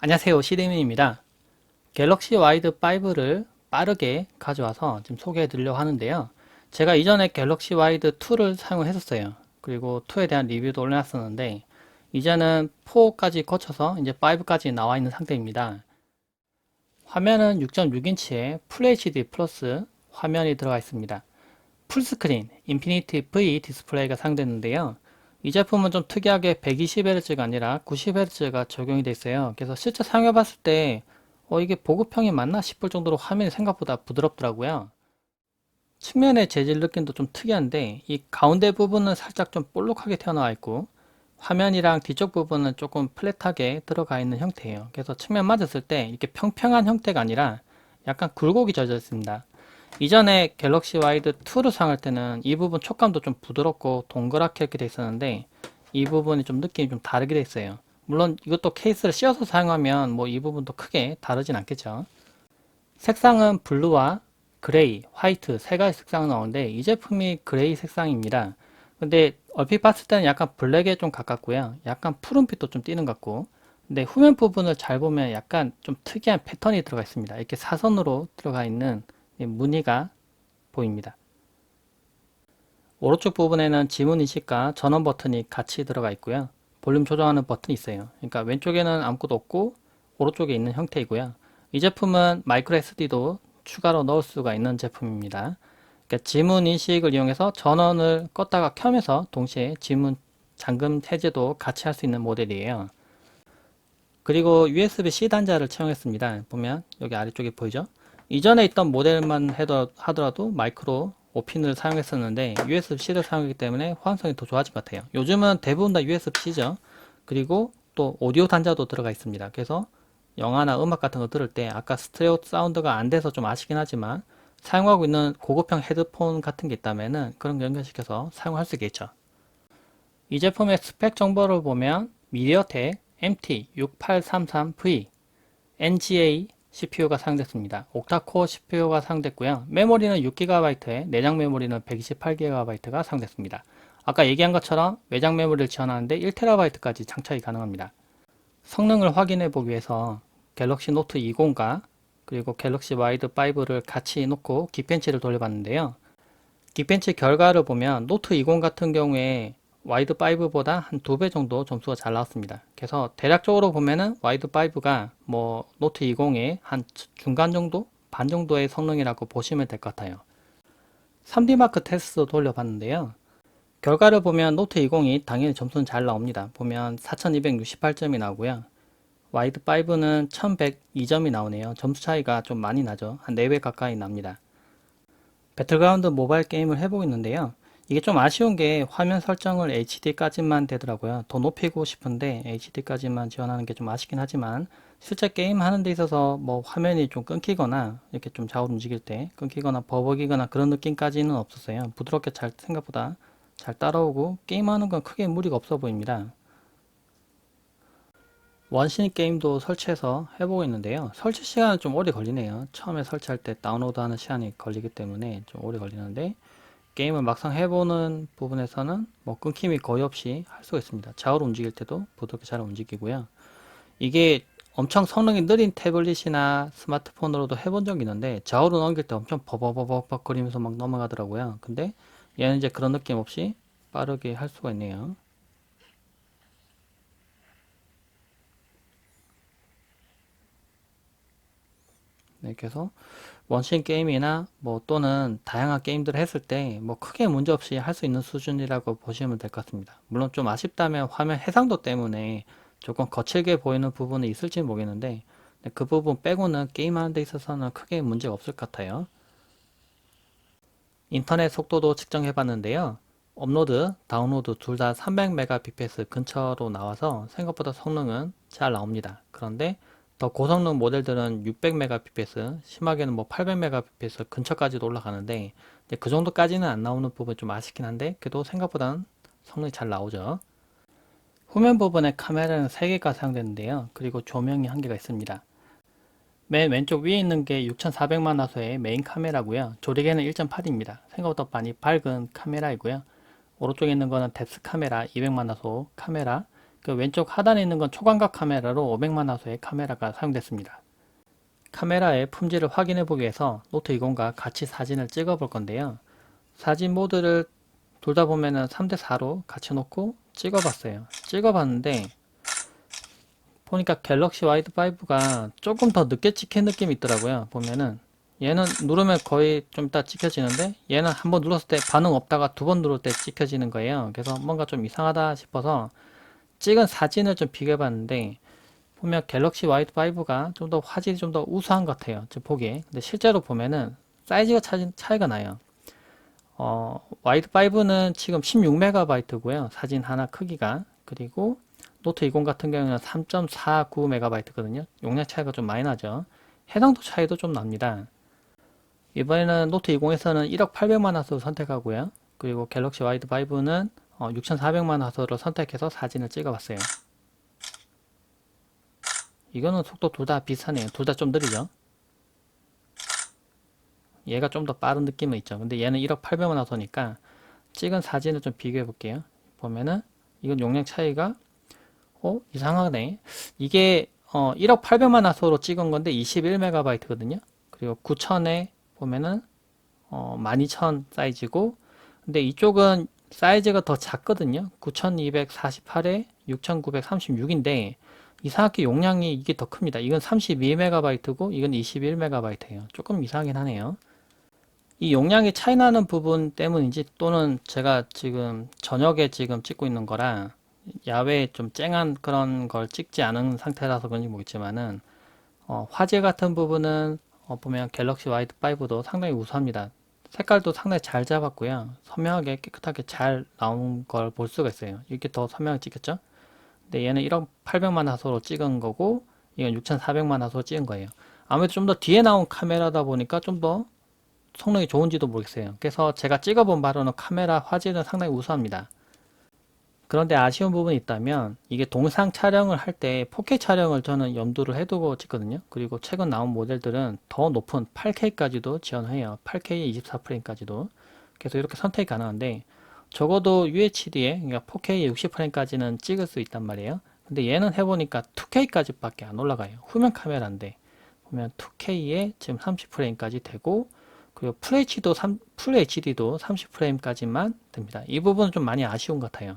안녕하세요, 시대민입니다. 갤럭시 와이드 5를 빠르게 가져와서 지금 소개해 드리려고 하는데요. 제가 이전에 갤럭시 와이드 2를 사용했었어요. 그리고 2에 대한 리뷰도 올려놨었는데 이제는 4까지 거쳐서 이제 5까지 나와 있는 상태입니다. 화면은 6.6인치의 FHD 플러스 화면이 들어가 있습니다. 풀스크린 인피니티 V 디스플레이가 사용됐는데요. 이 제품은 좀 특이하게 120Hz가 아니라 90Hz가 적용이 되어 있어요. 그래서 실제 사용해 봤을 때 이게 보급형이 맞나 싶을 정도로 화면이 생각보다 부드럽더라고요. 측면의 재질 느낌도 좀 특이한데 이 가운데 부분은 살짝 좀 볼록하게 튀어나와 있고 화면이랑 뒤쪽 부분은 조금 플랫하게 들어가 있는 형태예요. 그래서 측면 맞았을 때 이렇게 평평한 형태가 아니라 약간 굴곡이 져져 있습니다. 이전에 갤럭시 와이드 2로 사용할 때는 이 부분 촉감도 좀 부드럽고 동그랗게 이렇게 돼 있었는데 이 부분이 좀 느낌이 좀 다르게 돼 있어요. 물론 이것도 케이스를 씌워서 사용하면 뭐 이 부분도 크게 다르진 않겠죠. 색상은 블루와 그레이, 화이트 세 가지 색상이 나오는데 이 제품이 그레이 색상입니다. 근데 얼핏 봤을 때는 약간 블랙에 좀 가깝고요. 약간 푸른빛도 좀 띄는 것 같고. 근데 후면 부분을 잘 보면 약간 좀 특이한 패턴이 들어가 있습니다. 이렇게 사선으로 들어가 있는 이 무늬가 보입니다. 오른쪽 부분에는 지문 인식과 전원 버튼이 같이 들어가 있고요. 볼륨 조정하는 버튼이 있어요. 그러니까 왼쪽에는 아무것도 없고 오른쪽에 있는 형태이고요. 이 제품은 마이크로 SD도 추가로 넣을 수가 있는 제품입니다. 그러니까 지문 인식을 이용해서 전원을 껐다가 켜면서 동시에 지문 잠금 해제도 같이 할 수 있는 모델이에요. 그리고 USB-C 단자를 채용했습니다. 보면 여기 아래쪽에 보이죠? 이전에 있던 모델만 하더라도 마이크로 5핀을 사용했었는데 USB-C를 사용하기 때문에 호환성이 더 좋아진 것 같아요. 요즘은 대부분 다 USB-C죠. 그리고 또 오디오 단자도 들어가 있습니다. 그래서 영화나 음악 같은 거 들을 때 아까 스테레오 사운드가 안 돼서 좀 아쉽긴 하지만 사용하고 있는 고급형 헤드폰 같은 게 있다면은 그런 거 연결시켜서 사용할 수 있겠죠. 이 제품의 스펙 정보를 보면 미디어텍 MT6833V NGA CPU가 사용됐습니다. 옥타코어 CPU가 사용됐고요. 메모리는 6GB에 내장 메모리는 128GB가 사용됐습니다. 아까 얘기한 것처럼 외장 메모리를 지원하는데 1TB까지 장착이 가능합니다. 성능을 확인해 보기 위해서 갤럭시 노트 20과 그리고 갤럭시 와이드 5를 같이 놓고 긱벤치를 돌려봤는데요. 긱벤치 결과를 보면 노트 20 같은 경우에 와이드 5보다 한 2배 정도 점수가 잘 나왔습니다. 그래서 대략적으로 보면은 와이드 5가 뭐 노트 20의 한 중간 정도? 반 정도의 성능이라고 보시면 될 것 같아요. 3D 마크 테스트 돌려봤는데요. 결과를 보면 노트 20이 당연히 점수는 잘 나옵니다. 보면 4268점이 나오고요. 와이드 5는 1102점이 나오네요. 점수 차이가 좀 많이 나죠. 한 4배 가까이 납니다. 배틀그라운드 모바일 게임을 해보고 있는데요. 이게 좀 아쉬운 게 화면 설정을 HD까지만 되더라고요. 더 높이고 싶은데 HD까지만 지원하는 게 좀 아쉽긴 하지만 실제 게임 하는 데 있어서 뭐 화면이 좀 끊기거나 이렇게 좀 좌우로 움직일 때 끊기거나 버벅이거나 그런 느낌까지는 없었어요. 부드럽게 잘 생각보다 잘 따라오고 게임하는 건 크게 무리가 없어 보입니다. 원신 게임도 설치해서 해보고 있는데요. 설치 시간은 좀 오래 걸리네요. 처음에 설치할 때 다운로드하는 시간이 걸리기 때문에 좀 오래 걸리는데 게임을 막상 해보는 부분에서는 뭐 끊김이 거의 없이 할 수가 있습니다. 좌우로 움직일 때도 부드럽게 잘 움직이고요. 이게 엄청 성능이 느린 태블릿이나 스마트폰으로도 해본 적이 있는데 좌우로 넘길 때 엄청 버벅버벅 거리면서 막 넘어가더라고요. 근데 얘는 이제 그런 느낌 없이 빠르게 할 수가 있네요. 네, 그래서 원신 게임이나 뭐 또는 다양한 게임들을 했을 때 뭐 크게 문제 없이 할 수 있는 수준이라고 보시면 될 것 같습니다. 물론 좀 아쉽다면 화면 해상도 때문에 조금 거칠게 보이는 부분이 있을지 모르겠는데 그 부분 빼고는 게임하는 데 있어서는 크게 문제가 없을 것 같아요. 인터넷 속도도 측정해 봤는데요. 업로드, 다운로드 둘 다 300Mbps 근처로 나와서 생각보다 성능은 잘 나옵니다. 그런데 더 고성능 모델들은 600Mbps, 심하게는 뭐 800Mbps 근처까지도 올라가는데 그 정도까지는 안 나오는 부분이 좀 아쉽긴 한데 그래도 생각보다는 성능이 잘 나오죠. 후면 부분에 카메라는 3개가 사용되는데요. 그리고 조명이 1개가 있습니다. 맨 왼쪽 위에 있는 게 6400만 화소의 메인 카메라고요. 조리개는 1.8입니다. 생각보다 많이 밝은 카메라이고요. 오른쪽에 있는 거는 뎁스 카메라 200만 화소 카메라, 그 왼쪽 하단에 있는 건 초광각 카메라로 500만 화소의 카메라가 사용됐습니다. 카메라의 품질을 확인해 보기 위해서 노트 20과 같이 사진을 찍어 볼 건데요. 사진 모드를 둘 다 보면은 3대4로 같이 놓고 찍어 봤어요. 찍어 봤는데 보니까 갤럭시 와이드 5가 조금 더 늦게 찍힌 느낌이 있더라고요. 보면은 얘는 누르면 거의 좀 이따 찍혀지는데 얘는 한번 눌렀을 때 반응 없다가 두 번 누를 때 찍혀지는 거예요. 그래서 뭔가 좀 이상하다 싶어서 찍은 사진을 좀 비교해 봤는데 보면 갤럭시 와이드 5가 좀 더 화질이 좀 더 우수한 것 같아요. 저 보기에. 근데 실제로 보면은 사이즈가 차이가 나요. 와이드 5는 지금 16MB고요. 사진 하나 크기가. 그리고 노트 20 같은 경우는 3.49MB거든요. 용량 차이가 좀 많이 나죠. 해상도 차이도 좀 납니다. 이번에는 노트 20에서는 1억 800만 화소를 선택하고요. 그리고 갤럭시 와이드 5는 6400만 화소를 선택해서 사진을 찍어봤어요. 이거는 속도 둘 다 비슷하네요. 둘 다 좀 느리죠. 얘가 좀 더 빠른 느낌은 있죠. 근데 얘는 1억 800만 화소니까 찍은 사진을 좀 비교해 볼게요. 보면은 이건 용량 차이가 이상하네. 이게 1억 800만 화소로 찍은 건데 21MB거든요. 그리고 9000에 보면은 12000 사이즈고 근데 이쪽은 사이즈가 더 작거든요. 9248에 6936인데 이상하게 용량이 이게 더 큽니다. 이건 32MB고 이건 21MB예요. 조금 이상하긴 하네요. 이 용량이 차이 나는 부분 때문인지 또는 제가 지금 저녁에 지금 찍고 있는 거라 야외에 좀 쨍한 그런 걸 찍지 않은 상태라서 그런지 모르겠지만은 화질 같은 부분은 보면 갤럭시 와이드 5도 상당히 우수합니다. 색깔도 상당히 잘 잡았고요. 선명하게 깨끗하게 잘 나온 걸 볼 수가 있어요. 이렇게 더 선명하게 찍혔죠? 근데 얘는 1억 800만 화소로 찍은 거고 이건 6400만 화소로 찍은 거예요. 아무래도 좀 더 뒤에 나온 카메라다 보니까 좀 더 성능이 좋은지도 모르겠어요. 그래서 제가 찍어본 바로는 카메라 화질은 상당히 우수합니다. 그런데 아쉬운 부분이 있다면 이게 동상 촬영을 할 때 4K 촬영을 저는 염두를 해두고 찍거든요. 그리고 최근 나온 모델들은 더 높은 8K까지도 지원해요. 8K 24프레임까지도. 그래서 이렇게 선택이 가능한데 적어도 UHD에 그러니까 4K 60프레임까지는 찍을 수 있단 말이에요. 근데 얘는 해보니까 2K까지밖에 안 올라가요. 후면 카메라인데 보면 2K에 지금 30프레임까지 되고 그리고 풀 HD도 30프레임까지만 됩니다. 이 부분은 좀 많이 아쉬운 것 같아요.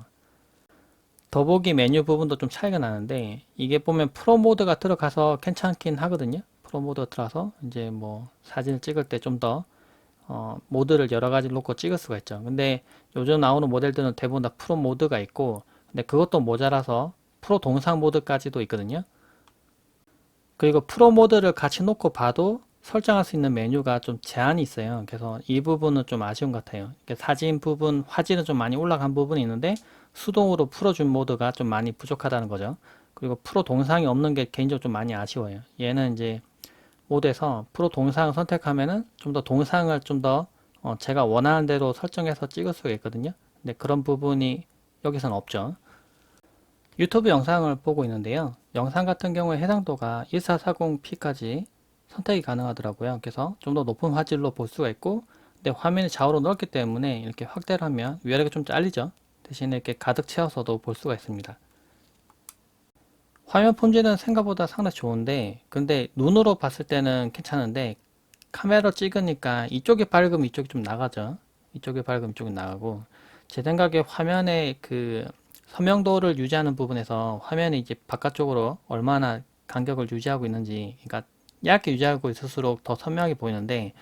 더보기 메뉴 부분도 좀 차이가 나는데 이게 보면 프로 모드가 들어가서 괜찮긴 하거든요. 프로 모드가 들어가서 이제 뭐 사진을 찍을 때 좀 더 모드를 여러 가지 놓고 찍을 수가 있죠. 근데 요즘 나오는 모델들은 대부분 다 프로 모드가 있고 근데 그것도 모자라서 프로 동상 모드까지도 있거든요. 그리고 프로 모드를 같이 놓고 봐도 설정할 수 있는 메뉴가 좀 제한이 있어요. 그래서 이 부분은 좀 아쉬운 것 같아요. 사진 부분, 화질은 좀 많이 올라간 부분이 있는데 수동으로 풀어준 모드가 좀 많이 부족하다는 거죠. 그리고 프로 동상이 없는 게 개인적으로 좀 많이 아쉬워요. 얘는 이제 모드에서 프로 동상을 선택하면은 좀 더 동상을 좀 더 제가 원하는 대로 설정해서 찍을 수가 있거든요. 근데 그런 부분이 여기서는 없죠. 유튜브 영상을 보고 있는데요. 영상 같은 경우에 해상도가 1440p까지 선택이 가능하더라고요. 그래서 좀 더 높은 화질로 볼 수가 있고 근데 화면이 좌우로 넓기 때문에 이렇게 확대를 하면 위아래가 좀 잘리죠. 대신에 이렇게 가득 채워서도 볼 수가 있습니다. 화면 품질은 생각보다 상당히 좋은데 근데 눈으로 봤을 때는 괜찮은데 카메라로 찍으니까 이쪽이 밝으면 이쪽이 좀 나가죠. 이쪽이 밝으면 이쪽이 나가고 제 생각에 화면의 그 선명도를 유지하는 부분에서 화면이 이제 바깥쪽으로 얼마나 간격을 유지하고 있는지 그러니까 얇게 유지하고 있을수록 더 선명하게 보이는데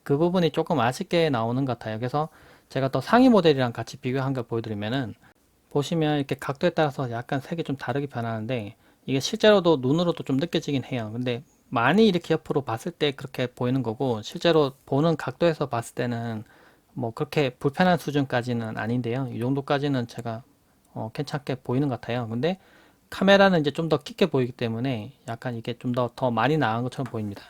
그 부분이 조금 아쉽게 나오는 것 같아요. 그래서 제가 또 상위 모델이랑 같이 비교한 걸 보여드리면은 보시면 이렇게 각도에 따라서 약간 색이 좀 다르게 변하는데 이게 실제로도 눈으로도 좀 느껴지긴 해요. 근데 많이 이렇게 옆으로 봤을 때 그렇게 보이는 거고 실제로 보는 각도에서 봤을 때는 뭐 그렇게 불편한 수준까지는 아닌데요. 이 정도까지는 제가 괜찮게 보이는 것 같아요. 근데 카메라는 이제 좀 더 깊게 보이기 때문에 약간 이게 좀 더 많이 나은 것처럼 보입니다.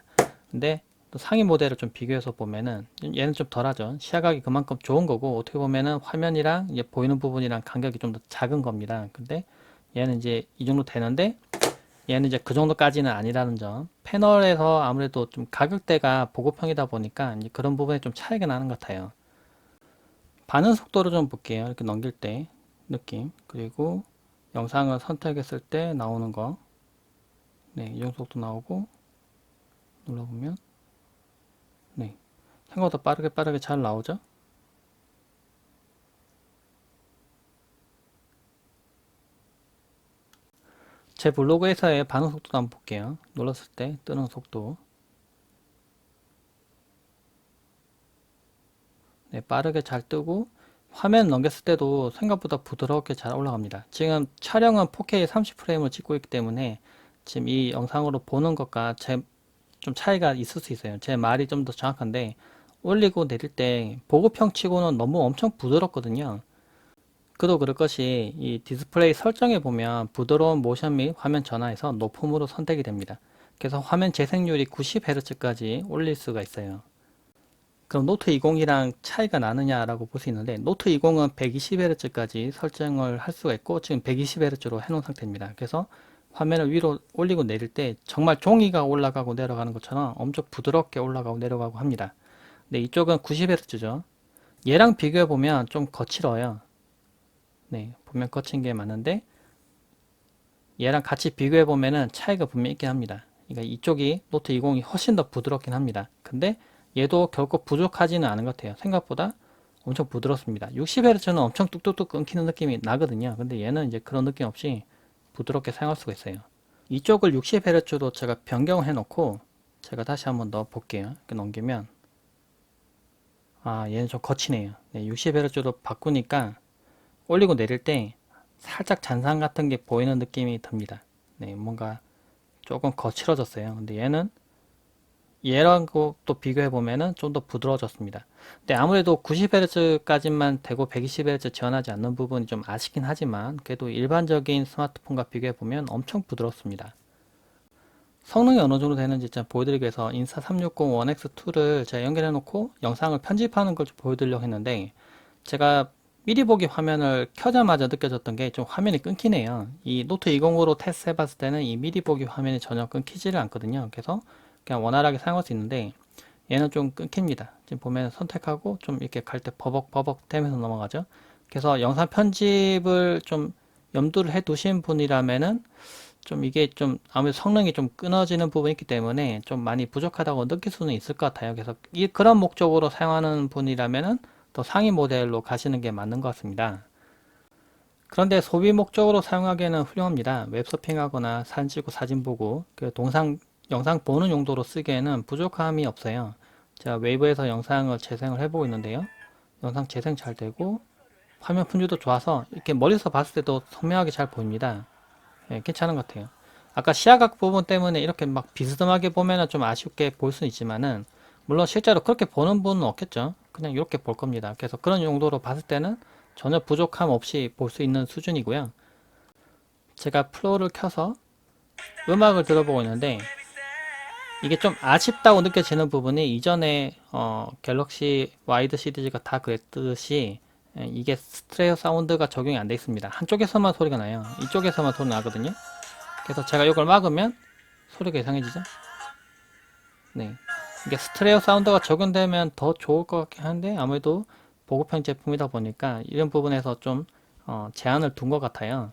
근데 또 상위 모델을 좀 비교해서 보면은 얘는 좀 덜하죠. 시야각이 그만큼 좋은 거고 어떻게 보면은 화면이랑 이제 보이는 부분이랑 간격이 좀 더 작은 겁니다. 근데 얘는 이제 이 정도 되는데 얘는 이제 그 정도까지는 아니라는 점. 패널에서 아무래도 좀 가격대가 보급형이다 보니까 이제 그런 부분에 좀 차이가 나는 것 같아요. 반응 속도를 좀 볼게요. 이렇게 넘길 때 느낌. 그리고 영상을 선택했을 때 나오는 거. 네, 이중속도 나오고 눌러보면 네, 생각보다 빠르게 잘 나오죠? 제 블로그에서의 반응 속도도 한번 볼게요. 눌렀을 때 뜨는 속도. 네, 빠르게 잘 뜨고 화면 넘겼을 때도 생각보다 부드럽게 잘 올라갑니다. 지금 촬영은 4K 30프레임을 찍고 있기 때문에 지금 이 영상으로 보는 것과 좀 차이가 있을 수 있어요. 제 말이 좀 더 정확한데 올리고 내릴 때 보급형 치고는 너무 엄청 부드럽거든요. 그도 그럴 것이 이 디스플레이 설정에 보면 부드러운 모션 및 화면 전화에서 높음으로 선택이 됩니다. 그래서 화면 재생률이 90Hz까지 올릴 수가 있어요. 그럼 노트 20이랑 차이가 나느냐라고 볼 수 있는데 노트 20은 120Hz까지 설정을 할 수가 있고 지금 120Hz로 해놓은 상태입니다. 그래서 화면을 위로 올리고 내릴 때 정말 종이가 올라가고 내려가는 것처럼 엄청 부드럽게 올라가고 내려가고 합니다. 근데 이쪽은 90Hz죠. 얘랑 비교해 보면 좀 거칠어요. 네, 보면 거친 게 많은데 얘랑 같이 비교해 보면은 차이가 분명히 있긴 합니다. 그러니까 이쪽이 노트 20이 훨씬 더 부드럽긴 합니다. 근데 얘도 결코 부족하지는 않은 것 같아요. 생각보다 엄청 부드럽습니다. 60Hz는 엄청 뚝뚝뚝 끊기는 느낌이 나거든요. 근데 얘는 이제 그런 느낌 없이 부드럽게 사용할 수가 있어요. 이쪽을 60Hz로 제가 변경해 놓고 제가 다시 한번 넣어 볼게요. 이렇게 넘기면 얘는 좀 거치네요. 네, 60Hz로 바꾸니까 올리고 내릴 때 살짝 잔상 같은 게 보이는 느낌이 듭니다. 네, 뭔가 조금 거칠어졌어요. 근데 얘는 얘랑 또 비교해 보면은 좀 더 부드러워졌습니다. 근데 아무래도 90Hz까지만 되고 120Hz 지원하지 않는 부분이 좀 아쉽긴 하지만 그래도 일반적인 스마트폰과 비교해 보면 엄청 부드럽습니다. 성능이 어느 정도 되는지 좀 보여드리기 위해서 인사 360 One X2를 제가 연결해 놓고 영상을 편집하는 걸 좀 보여드리려고 했는데 제가 미리 보기 화면을 켜자마자 느껴졌던 게 좀 화면이 끊기네요. 이 노트 20으로 테스트 해봤을 때는 이 미리 보기 화면이 전혀 끊기지를 않거든요. 그래서 그냥 원활하게 사용할 수 있는데 얘는 좀 끊깁니다. 지금 보면 선택하고 좀 이렇게 갈 때 버벅버벅 되면서 넘어가죠. 그래서 영상 편집을 좀 염두를 해 두신 분이라면은 좀 이게 좀 아무래도 성능이 좀 끊어지는 부분이 있기 때문에 좀 많이 부족하다고 느낄 수는 있을 것 같아요. 그래서 그런 목적으로 사용하는 분이라면은 더 상위 모델로 가시는 게 맞는 것 같습니다. 그런데 소비 목적으로 사용하기에는 훌륭합니다. 웹서핑하거나 사진 찍고 사진 보고 영상 보는 용도로 쓰기에는 부족함이 없어요. 제가 웨이브에서 영상을 재생을 해보고 있는데요. 영상 재생 잘 되고 화면 분주도 좋아서 이렇게 멀리서 봤을 때도 선명하게 잘 보입니다. 예, 괜찮은 것 같아요. 아까 시야각 부분 때문에 이렇게 막 비스듬하게 보면은 좀 아쉽게 볼 수는 있지만은 물론 실제로 그렇게 보는 분은 없겠죠. 그냥 이렇게 볼 겁니다. 그래서 그런 용도로 봤을 때는 전혀 부족함 없이 볼 수 있는 수준이고요. 제가 프로를 켜서 음악을 들어보고 있는데 이게 좀 아쉽다고 느껴지는 부분이 이전에 갤럭시 와이드 시리즈가 다 그랬듯이 이게 스트레오 사운드가 적용이 안 돼 있습니다. 한쪽에서만 소리가 나요. 이쪽에서만 소리 나거든요. 그래서 제가 이걸 막으면 소리가 이상해지죠. 네, 이게 스트레오 사운드가 적용되면 더 좋을 것 같긴 한데 아무래도 보급형 제품이다 보니까 이런 부분에서 좀 제한을 둔 것 같아요.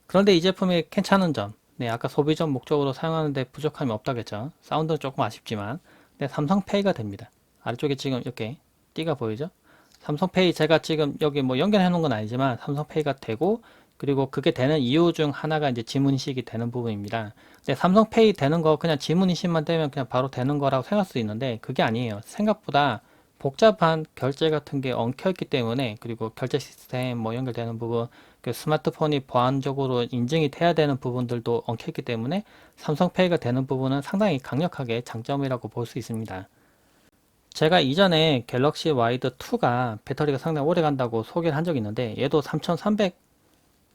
그런데 이 제품이 괜찮은 점, 네, 아까 소비적 목적으로 사용하는데 부족함이 없다겠죠. 사운드는 조금 아쉽지만, 네, 삼성페이가 됩니다. 아래쪽에 지금 이렇게 띠가 보이죠? 삼성페이 제가 지금 여기 뭐 연결해 놓은 건 아니지만 삼성페이가 되고 그리고 그게 되는 이유 중 하나가 이제 지문인식이 되는 부분입니다. 근데 삼성페이 되는 거 그냥 지문인식만 되면 그냥 바로 되는 거라고 생각할 수 있는데 그게 아니에요. 생각보다 복잡한 결제 같은 게 엉켜 있기 때문에 그리고 결제 시스템 뭐 연결되는 부분 그 스마트폰이 보안적으로 인증이 돼야 되는 부분들도 엉켜 있기 때문에 삼성페이가 되는 부분은 상당히 강력하게 장점이라고 볼 수 있습니다. 제가 이전에 갤럭시 와이드 2가 배터리가 상당히 오래 간다고 소개를 한 적이 있는데 얘도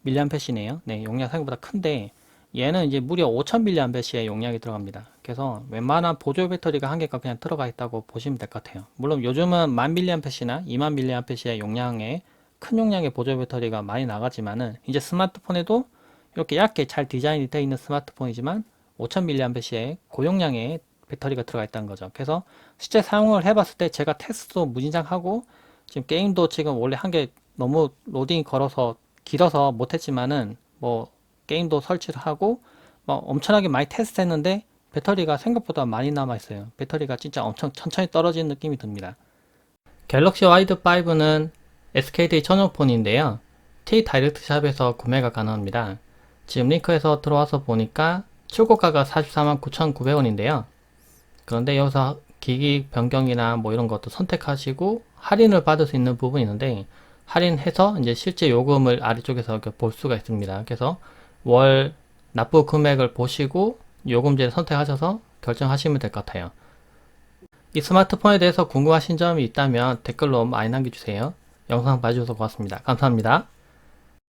3300mAh네요. 네, 용량 생각보다 큰데 얘는 이제 무려 5000mAh의 용량이 들어갑니다. 그래서 웬만한 보조 배터리가 한 개가 그냥 들어가 있다고 보시면 될 것 같아요. 물론 요즘은 1000mAh나 20000mAh의 용량의 큰 용량의 보조 배터리가 많이 나가지만은 이제 스마트폰에도 이렇게 얇게 잘 디자인이 되어 있는 스마트폰이지만 5000mAh의 고용량의 배터리가 들어가 있다는 거죠. 그래서 실제 사용을 해봤을 때 제가 테스트도 무진장하고 지금 게임도 지금 원래 한 개 너무 로딩이 걸어서 길어서 못했지만은 뭐 게임도 설치를 하고 뭐 엄청나게 많이 테스트했는데 배터리가 생각보다 많이 남아 있어요. 배터리가 진짜 엄청 천천히 떨어지는 느낌이 듭니다. 갤럭시 와이드 5는 SKT 전용 폰인데요. T 다이렉트 샵에서 구매가 가능합니다. 지금 링크에서 들어와서 보니까 출고가가 449,900원인데요. 그런데 여기서 기기 변경이나 뭐 이런 것도 선택하시고 할인을 받을 수 있는 부분이 있는데 할인해서 이제 실제 요금을 아래쪽에서 이렇게 볼 수가 있습니다. 그래서 월 납부 금액을 보시고 요금제를 선택하셔서 결정하시면 될 것 같아요. 이 스마트폰에 대해서 궁금하신 점이 있다면 댓글로 많이 남겨주세요. 영상 봐주셔서 고맙습니다. 감사합니다.